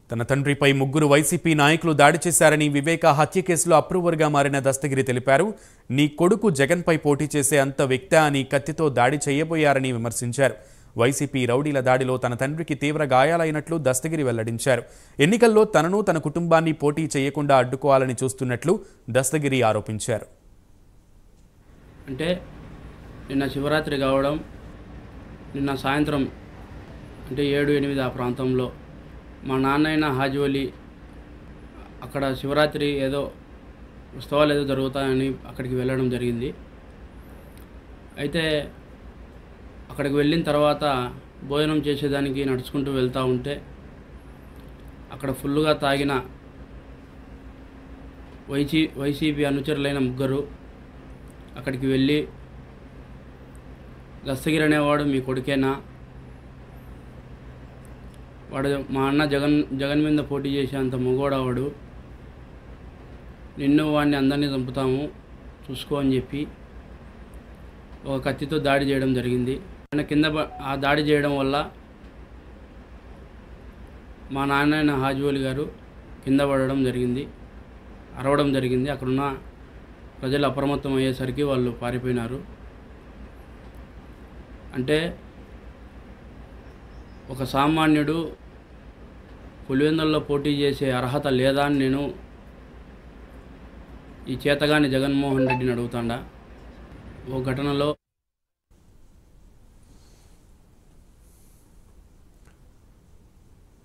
తన తండ్రిపై ముగ్గురు వైసీపీ నాయకులు దాడి చేశారని వివేక హత్య కేసులో అప్రూవర్గా మారిన దస్తగిరి తెలిపారు. నీ కొడుకు జగన్పై పోటీ చేసే అంత వ్యక్తి అని కత్తితో దాడి చేయబోయారని విమర్శించారు. వైసీపీ రౌడీల దాడిలో తన తండ్రికి తీవ్ర గాయాలైనట్లు దస్తగిరి వెల్లడించారు. ఎన్నికల్లో తనను తన కుటుంబాన్ని పోటీ చేయకుండా అడ్డుకోవాలని చూస్తున్నట్లు దస్తగిరి ఆరోపించారు. అంటే నిన్న శివరాత్రి కావడం, నిన్న సాయంత్రం అంటే 7-8 ఆ ప్రాంతంలో మా నాన్నైన హాజీవలి అక్కడ శివరాత్రి ఏదో ఉత్సవాలు ఏదో జరుగుతాయని అక్కడికి వెళ్ళడం జరిగింది. అయితే అక్కడికి వెళ్ళిన తర్వాత భోజనం చేసేదానికి నడుచుకుంటూ వెళ్తూ ఉంటే అక్కడ ఫుల్గా తాగిన వైసీపీ అనుచరులైన ముగ్గురు అక్కడికి వెళ్ళి, దస్తగిరి అనేవాడు మీ కొడుకేనా, వాడు మా అన్న జగన్ మీద పోటీ చేసేంత మొగోడవాడు, నిన్ను వాడిని అందరినీ చంపుతాము చూసుకో అని చెప్పి ఒక కత్తితో దాడి చేయడం జరిగింది. ఆయన కింద ఆ దాడి చేయడం వల్ల మా నాన్న హాజీవలి గారు కింద పడడం జరిగింది, అరవడం జరిగింది. అక్కడున్న ప్రజలు అప్రమత్తం అయ్యేసరికి వాళ్ళు పారిపోయినారు. అంటే ఒక సామాన్యుడు పులివెందుల్లో పోటీ చేసే అర్హత లేదా అని నేను ఈ చేతగాని జగన్మోహన్ రెడ్డిని అడుగుతాండా. ఓ ఘటనలో